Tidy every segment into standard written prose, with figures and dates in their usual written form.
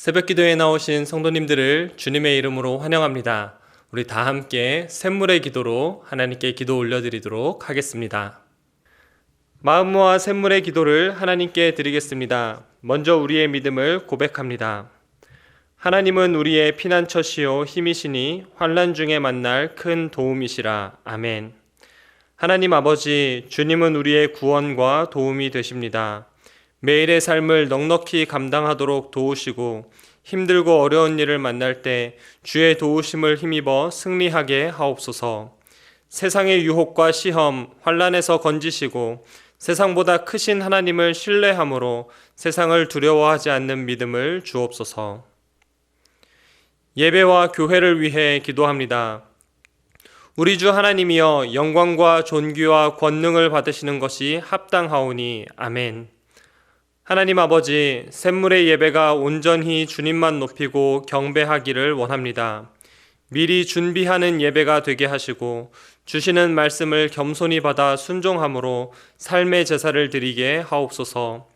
새벽기도에 나오신 성도님들을 주님의 이름으로 환영합니다. 우리 다 함께 샘물의 기도로 하나님께 기도 올려드리도록 하겠습니다. 마음 모아 샘물의 기도를 하나님께 드리겠습니다. 먼저 우리의 믿음을 고백합니다. 하나님은 우리의 피난처시요 힘이시니 환난 중에 만날 큰 도움이시라. 아멘. 하나님 아버지, 주님은 우리의 구원과 도움이 되십니다. 매일의 삶을 넉넉히 감당하도록 도우시고 힘들고 어려운 일을 만날 때 주의 도우심을 힘입어 승리하게 하옵소서. 세상의 유혹과 시험, 환난에서 건지시고 세상보다 크신 하나님을 신뢰함으로 세상을 두려워하지 않는 믿음을 주옵소서. 예배와 교회를 위해 기도합니다. 우리 주 하나님이여, 영광과 존귀와 권능을 받으시는 것이 합당하오니. 아멘. 하나님 아버지, 샘물의 예배가 온전히 주님만 높이고 경배하기를 원합니다. 미리 준비하는 예배가 되게 하시고 주시는 말씀을 겸손히 받아 순종함으로 삶의 제사를 드리게 하옵소서.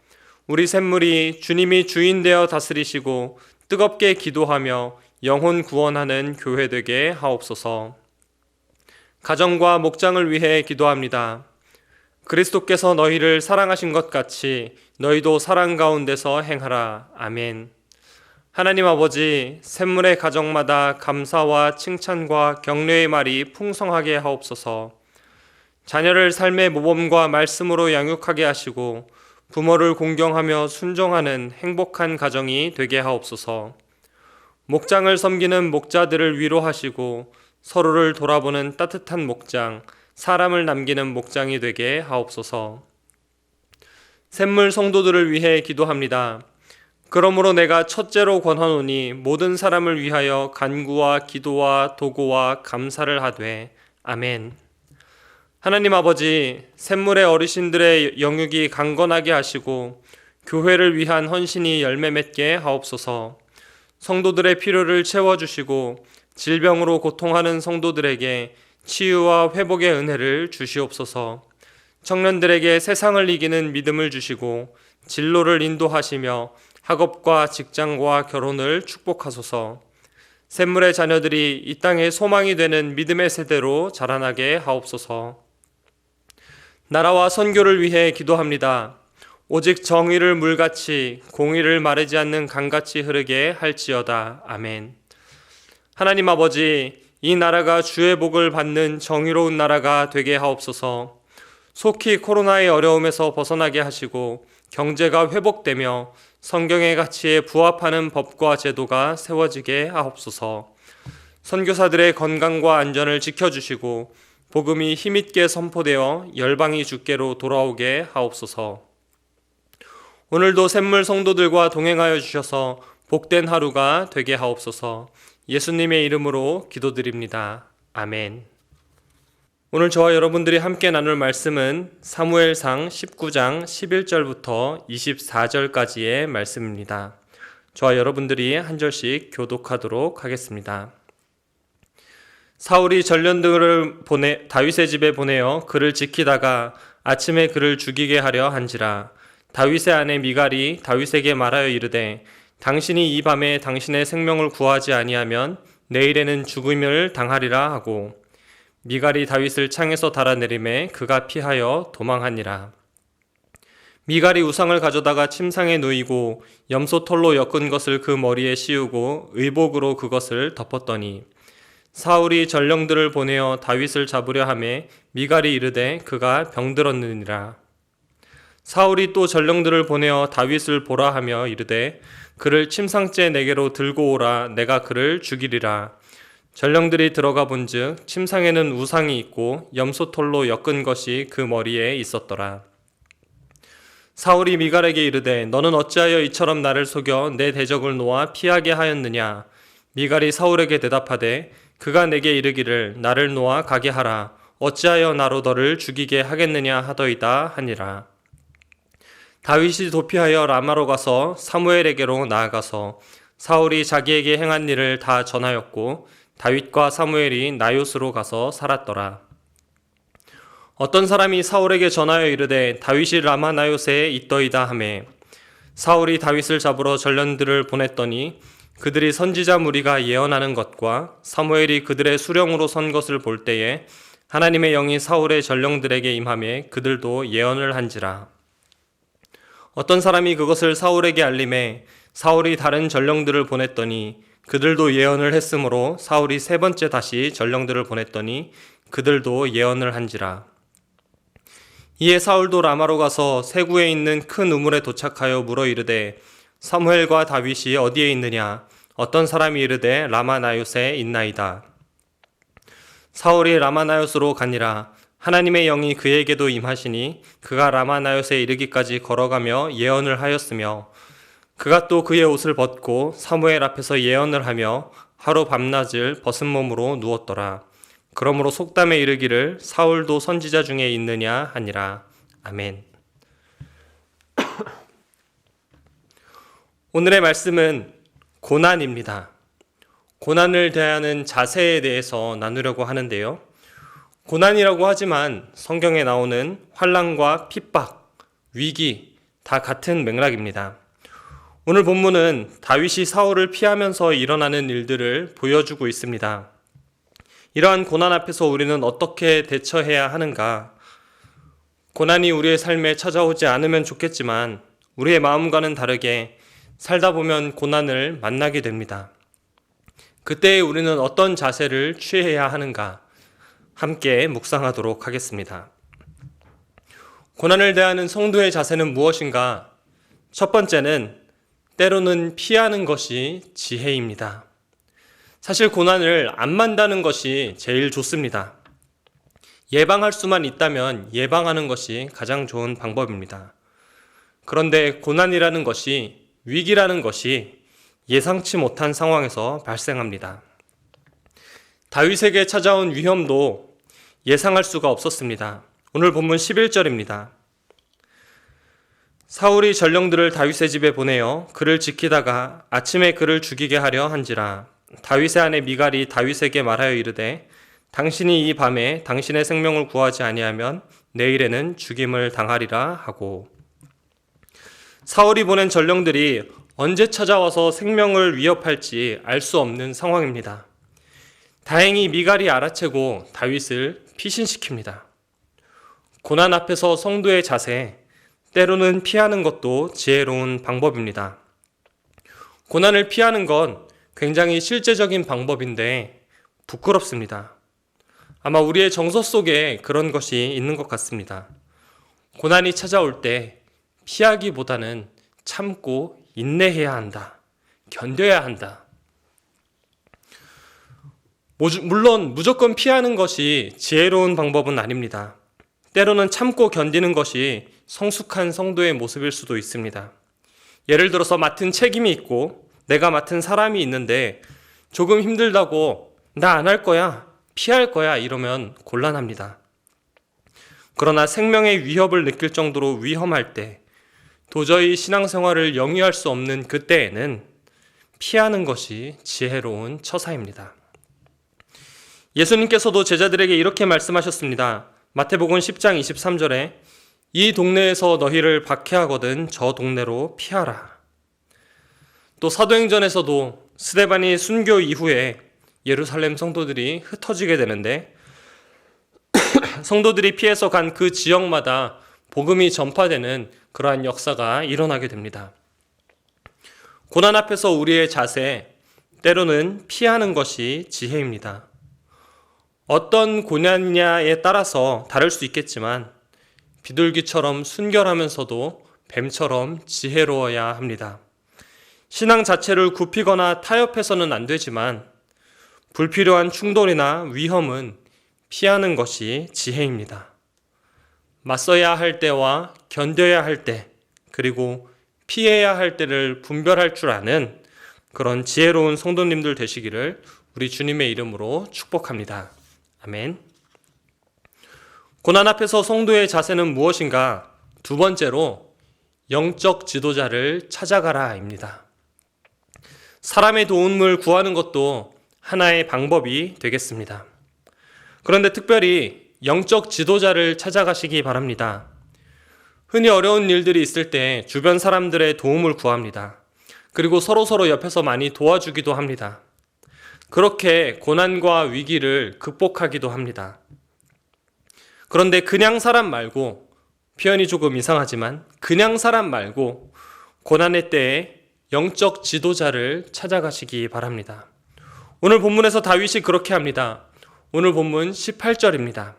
우리 샘물이 주님이 주인 되어 다스리시고 뜨겁게 기도하며 영혼 구원하는 교회 되게 하옵소서. 가정과 목장을 위해 기도합니다. 그리스도께서 너희를 사랑하신 것 같이 너희도 사랑 가운데서 행하라. 아멘. 하나님 아버지, 샘물의 가정마다 감사와 칭찬과 격려의 말이 풍성하게 하옵소서. 자녀를 삶의 모범과 말씀으로 양육하게 하시고 부모를 공경하며 순종하는 행복한 가정이 되게 하옵소서. 목장을 섬기는 목자들을 위로하시고 서로를 돌아보는 따뜻한 목장, 사람을 남기는 목장이 되게 하옵소서. 샘물 성도들을 위해 기도합니다. 그러므로 내가 첫째로 권하노니 모든 사람을 위하여 간구와 기도와 도고와 감사를 하되. 아멘. 하나님 아버지, 샘물의 어르신들의 영육이 강건하게 하시고 교회를 위한 헌신이 열매 맺게 하옵소서. 성도들의 필요를 채워주시고 질병으로 고통하는 성도들에게 치유와 회복의 은혜를 주시옵소서. 청년들에게 세상을 이기는 믿음을 주시고 진로를 인도하시며 학업과 직장과 결혼을 축복하소서. 샘물의 자녀들이 이 땅에 소망이 되는 믿음의 세대로 자라나게 하옵소서. 나라와 선교를 위해 기도합니다. 오직 정의를 물같이 공의를 마르지 않는 강같이 흐르게 할지어다. 아멘. 하나님 아버지, 이 나라가 주의 복을 받는 정의로운 나라가 되게 하옵소서. 속히 코로나의 어려움에서 벗어나게 하시고 경제가 회복되며 성경의 가치에 부합하는 법과 제도가 세워지게 하옵소서. 선교사들의 건강과 안전을 지켜주시고 복음이 힘있게 선포되어 열방이 주께로 돌아오게 하옵소서. 오늘도 샘물 성도들과 동행하여 주셔서 복된 하루가 되게 하옵소서. 예수님의 이름으로 기도드립니다. 아멘. 오늘 저와 여러분들이 함께 나눌 말씀은 사무엘상 19장 11절부터 24절까지의 말씀입니다. 저와 여러분들이 한 절씩 교독하도록 하겠습니다. 사울이 전령들을 다윗의 집에 보내어 그를 지키다가 아침에 그를 죽이게 하려 한지라. 다윗의 아내 미갈이 다윗에게 말하여 이르되 당신이 이 밤에 당신의 생명을 구하지 아니하면 내일에는 죽음을 당하리라 하고 미갈이 다윗을 창에서 달아내리매 그가 피하여 도망하니라. 미갈이 우상을 가져다가 침상에 누이고 염소 털로 엮은 것을 그 머리에 씌우고 의복으로 그것을 덮었더니 사울이 전령들을 보내어 다윗을 잡으려 하매 미갈이 이르되 그가 병들었느니라. 사울이 또 전령들을 보내어 다윗을 보라 하며 이르되 그를 침상째 내게로 들고 오라. 내가 그를 죽이리라. 전령들이 들어가 본즉 침상에는 우상이 있고 염소털로 엮은 것이 그 머리에 있었더라. 사울이 미갈에게 이르되 너는 어찌하여 이처럼 나를 속여 내 대적을 놓아 피하게 하였느냐. 미갈이 사울에게 대답하되 그가 내게 이르기를 나를 놓아 가게 하라. 어찌하여 나로 너를 죽이게 하겠느냐 하더이다 하니라. 다윗이 도피하여 라마로 가서 사무엘에게로 나아가서 사울이 자기에게 행한 일을 다 전하였고 다윗과 사무엘이 나요스로 가서 살았더라. 어떤 사람이 사울에게 전하여 이르되 다윗이 라마 나요스에 있더이다 하매 사울이 다윗을 잡으러 전령들을 보냈더니 그들이 선지자 무리가 예언하는 것과 사무엘이 그들의 수령으로 선 것을 볼 때에 하나님의 영이 사울의 전령들에게 임하매 그들도 예언을 한지라. 어떤 사람이 그것을 사울에게 알림해 사울이 다른 전령들을 보냈더니 그들도 예언을 했으므로 사울이 세 번째 다시 전령들을 보냈더니 그들도 예언을 한지라. 이에 사울도 라마로 가서 세구에 있는 큰 우물에 도착하여 물어 이르되 사무엘과 다윗이 어디에 있느냐? 어떤 사람이 이르되 라마나요스에 있나이다. 사울이 라마나요스로 가니라. 하나님의 영이 그에게도 임하시니 그가 라마나요스에 이르기까지 걸어가며 예언을 하였으며 그가 또 그의 옷을 벗고 사무엘 앞에서 예언을 하며 하루 밤낮을 벗은 몸으로 누웠더라. 그러므로 속담에 이르기를 사울도 선지자 중에 있느냐 하니라. 아멘. 오늘의 말씀은 고난입니다. 고난을 대하는 자세에 대해서 나누려고 하는데요. 고난이라고 하지만 성경에 나오는 환난과 핍박, 위기 다 같은 맥락입니다. 오늘 본문은 다윗이 사울을 피하면서 일어나는 일들을 보여주고 있습니다. 이러한 고난 앞에서 우리는 어떻게 대처해야 하는가? 고난이 우리의 삶에 찾아오지 않으면 좋겠지만 우리의 마음과는 다르게 살다 보면 고난을 만나게 됩니다. 그때 우리는 어떤 자세를 취해야 하는가? 함께 묵상하도록 하겠습니다. 고난을 대하는 성도의 자세는 무엇인가? 첫 번째는 때로는 피하는 것이 지혜입니다. 사실 고난을 안 만다는 것이 제일 좋습니다. 예방할 수만 있다면 예방하는 것이 가장 좋은 방법입니다. 그런데 고난이라는 것이, 위기라는 것이 예상치 못한 상황에서 발생합니다. 다윗에게 찾아온 위험도 예상할 수가 없었습니다. 오늘 본문 11절입니다. 사울이 전령들을 다윗의 집에 보내어 그를 지키다가 아침에 그를 죽이게 하려 한지라. 다윗의 아내 미갈이 다윗에게 말하여 이르되 당신이 이 밤에 당신의 생명을 구하지 아니하면 내일에는 죽임을 당하리라 하고. 사울이 보낸 전령들이 언제 찾아와서 생명을 위협할지 알 수 없는 상황입니다. 다행히 미갈이 알아채고 다윗을 피신시킵니다. 고난 앞에서 성도의 자세, 때로는 피하는 것도 지혜로운 방법입니다. 고난을 피하는 건 굉장히 실제적인 방법인데 부끄럽습니다. 아마 우리의 정서 속에 그런 것이 있는 것 같습니다. 고난이 찾아올 때 피하기보다는 참고 인내해야 한다. 견뎌야 한다. 물론 무조건 피하는 것이 지혜로운 방법은 아닙니다. 때로는 참고 견디는 것이 성숙한 성도의 모습일 수도 있습니다. 예를 들어서 맡은 책임이 있고 내가 맡은 사람이 있는데 조금 힘들다고 나 안 할 거야, 피할 거야 이러면 곤란합니다. 그러나 생명의 위협을 느낄 정도로 위험할 때, 도저히 신앙생활을 영위할 수 없는 그때에는 피하는 것이 지혜로운 처사입니다. 예수님께서도 제자들에게 이렇게 말씀하셨습니다. 마태복음 10장 23절에 이 동네에서 너희를 박해하거든 저 동네로 피하라. 또 사도행전에서도 스데반이 순교 이후에 예루살렘 성도들이 흩어지게 되는데 성도들이 피해서 간 그 지역마다 복음이 전파되는 그러한 역사가 일어나게 됩니다. 고난 앞에서 우리의 자세, 때로는 피하는 것이 지혜입니다. 어떤 고난냐에 따라서 다를 수 있겠지만 비둘기처럼 순결하면서도 뱀처럼 지혜로워야 합니다. 신앙 자체를 굽히거나 타협해서는 안 되지만 불필요한 충돌이나 위험은 피하는 것이 지혜입니다. 맞서야 할 때와 견뎌야 할 때, 그리고 피해야 할 때를 분별할 줄 아는 그런 지혜로운 성도님들 되시기를 우리 주님의 이름으로 축복합니다. 아멘. 고난 앞에서 성도의 자세는 무엇인가? 두 번째로 영적 지도자를 찾아가라입니다. 사람의 도움을 구하는 것도 하나의 방법이 되겠습니다. 그런데 특별히 영적 지도자를 찾아가시기 바랍니다. 흔히 어려운 일들이 있을 때 주변 사람들의 도움을 구합니다. 그리고 서로서로 옆에서 많이 도와주기도 합니다. 그렇게 고난과 위기를 극복하기도 합니다. 그런데 그냥 사람 말고, 표현이 조금 이상하지만 그냥 사람 말고 고난의 때에 영적 지도자를 찾아가시기 바랍니다. 오늘 본문에서 다윗이 그렇게 합니다. 오늘 본문 18절입니다.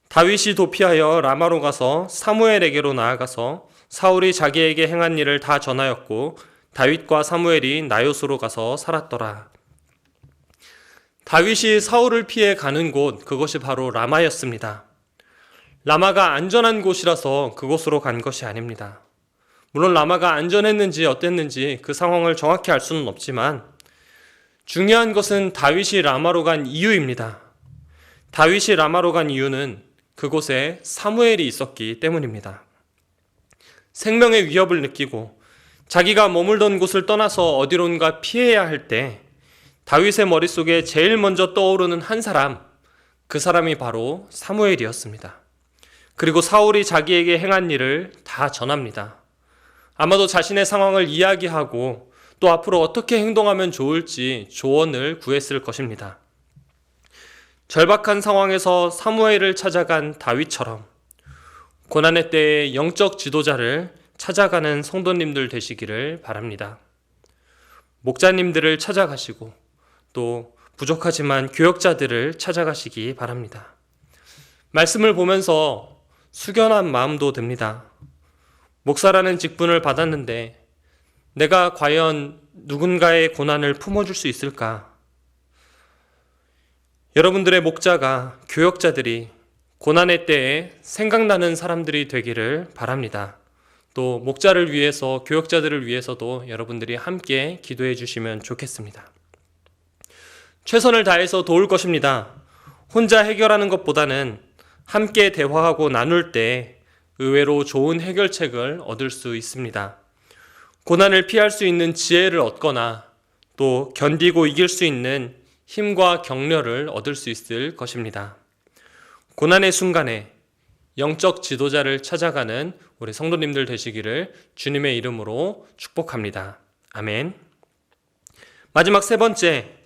다윗이 도피하여 라마로 가서 사무엘에게로 나아가서 사울이 자기에게 행한 일을 다 전하였고 다윗과 사무엘이 나요스로 가서 살았더라. 다윗이 사울을 피해 가는 곳, 그것이 바로 라마였습니다. 라마가 안전한 곳이라서 그곳으로 간 것이 아닙니다. 물론 라마가 안전했는지 어땠는지 그 상황을 정확히 알 수는 없지만 중요한 것은 다윗이 라마로 간 이유입니다. 다윗이 라마로 간 이유는 그곳에 사무엘이 있었기 때문입니다. 생명의 위협을 느끼고 자기가 머물던 곳을 떠나서 어디론가 피해야 할 때 다윗의 머릿속에 제일 먼저 떠오르는 한 사람, 그 사람이 바로 사무엘이었습니다. 그리고 사울이 자기에게 행한 일을 다 전합니다. 아마도 자신의 상황을 이야기하고 또 앞으로 어떻게 행동하면 좋을지 조언을 구했을 것입니다. 절박한 상황에서 사무엘을 찾아간 다윗처럼 고난의 때에 영적 지도자를 찾아가는 성도님들 되시기를 바랍니다. 목자님들을 찾아가시고 또 부족하지만 교역자들을 찾아가시기 바랍니다. 말씀을 보면서 숙연한 마음도 듭니다. 목사라는 직분을 받았는데 내가 과연 누군가의 고난을 품어줄 수 있을까? 여러분들의 목자가, 교역자들이 고난의 때에 생각나는 사람들이 되기를 바랍니다. 또 목자를 위해서, 교역자들을 위해서도 여러분들이 함께 기도해 주시면 좋겠습니다. 최선을 다해서 도울 것입니다. 혼자 해결하는 것보다는 함께 대화하고 나눌 때 의외로 좋은 해결책을 얻을 수 있습니다. 고난을 피할 수 있는 지혜를 얻거나 또 견디고 이길 수 있는 힘과 격려를 얻을 수 있을 것입니다. 고난의 순간에 영적 지도자를 찾아가는 우리 성도님들 되시기를 주님의 이름으로 축복합니다. 아멘. 마지막 세 번째,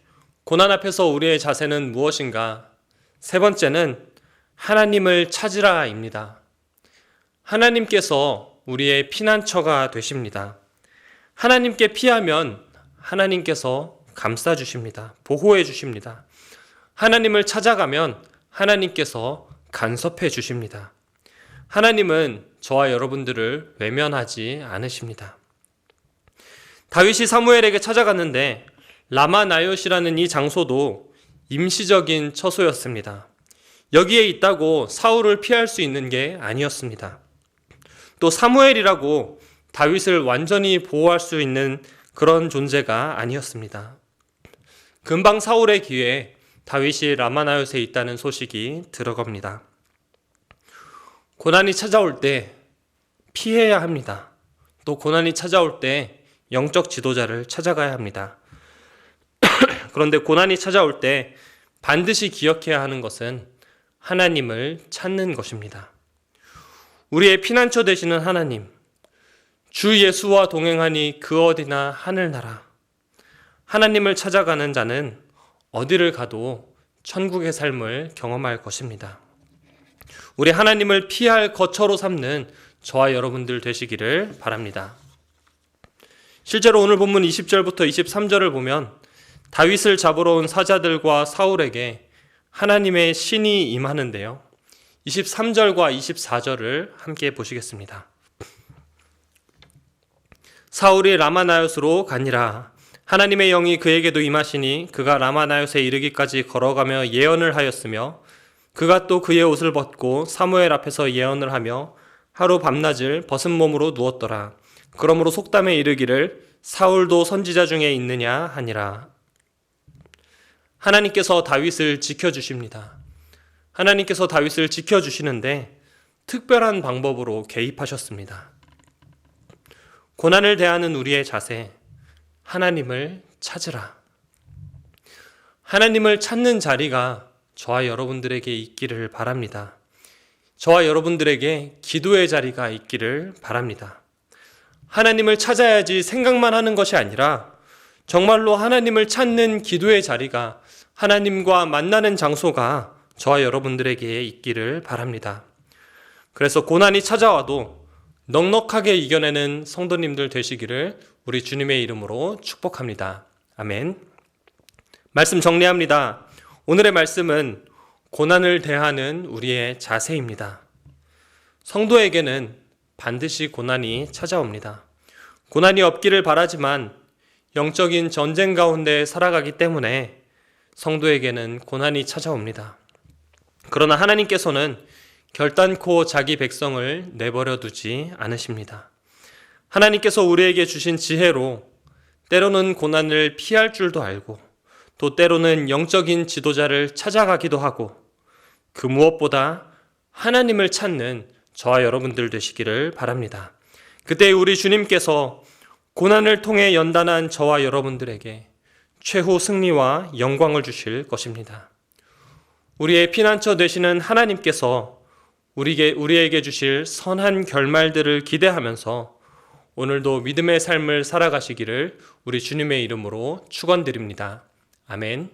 고난 앞에서 우리의 자세는 무엇인가? 세 번째는 하나님을 찾으라입니다. 하나님께서 우리의 피난처가 되십니다. 하나님께 피하면 하나님께서 감싸주십니다. 보호해 주십니다. 하나님을 찾아가면 하나님께서 간섭해 주십니다. 하나님은 저와 여러분들을 외면하지 않으십니다. 다윗이 사무엘에게 찾아갔는데 라마나요시라는 이 장소도 임시적인 처소였습니다. 여기에 있다고 사울을 피할 수 있는 게 아니었습니다. 또 사무엘이라고 다윗을 완전히 보호할 수 있는 그런 존재가 아니었습니다. 금방 사울의 귀에 다윗이 라마나요스에 있다는 소식이 들어갑니다. 고난이 찾아올 때 피해야 합니다. 또 고난이 찾아올 때 영적 지도자를 찾아가야 합니다. 그런데 고난이 찾아올 때 반드시 기억해야 하는 것은 하나님을 찾는 것입니다. 우리의 피난처 되시는 하나님, 주 예수와 동행하니 그 어디나 하늘나라. 하나님을 찾아가는 자는 어디를 가도 천국의 삶을 경험할 것입니다. 우리 하나님을 피할 거처로 삼는 저와 여러분들 되시기를 바랍니다. 실제로 오늘 본문 20절부터 23절을 보면 다윗을 잡으러 온 사자들과 사울에게 하나님의 신이 임하는데요. 23절과 24절을 함께 보시겠습니다. 사울이 라마나요스로 가니라. 하나님의 영이 그에게도 임하시니 그가 라마나요스에 이르기까지 걸어가며 예언을 하였으며 그가 또 그의 옷을 벗고 사무엘 앞에서 예언을 하며 하루 밤낮을 벗은 몸으로 누웠더라. 그러므로 속담에 이르기를 사울도 선지자 중에 있느냐 하니라. 하나님께서 다윗을 지켜주십니다. 하나님께서 다윗을 지켜주시는데 특별한 방법으로 개입하셨습니다. 고난을 대하는 우리의 자세, 하나님을 찾으라. 하나님을 찾는 자리가 저와 여러분들에게 있기를 바랍니다. 저와 여러분들에게 기도의 자리가 있기를 바랍니다. 하나님을 찾아야지 생각만 하는 것이 아니라 정말로 하나님을 찾는 기도의 자리가, 하나님과 만나는 장소가 저와 여러분들에게 있기를 바랍니다. 그래서 고난이 찾아와도 넉넉하게 이겨내는 성도님들 되시기를 우리 주님의 이름으로 축복합니다. 아멘. 말씀 정리합니다. 오늘의 말씀은 고난을 대하는 우리의 자세입니다. 성도에게는 반드시 고난이 찾아옵니다. 고난이 없기를 바라지만 영적인 전쟁 가운데 살아가기 때문에 성도에게는 고난이 찾아옵니다. 그러나 하나님께서는 결단코 자기 백성을 내버려 두지 않으십니다. 하나님께서 우리에게 주신 지혜로 때로는 고난을 피할 줄도 알고, 또 때로는 영적인 지도자를 찾아가기도 하고, 그 무엇보다 하나님을 찾는 저와 여러분들 되시기를 바랍니다. 그때 우리 주님께서 고난을 통해 연단한 저와 여러분들에게 최후 승리와 영광을 주실 것입니다. 우리의 피난처 되시는 하나님께서 우리에게 주실 선한 결말들을 기대하면서 오늘도 믿음의 삶을 살아가시기를 우리 주님의 이름으로 축원드립니다. 아멘.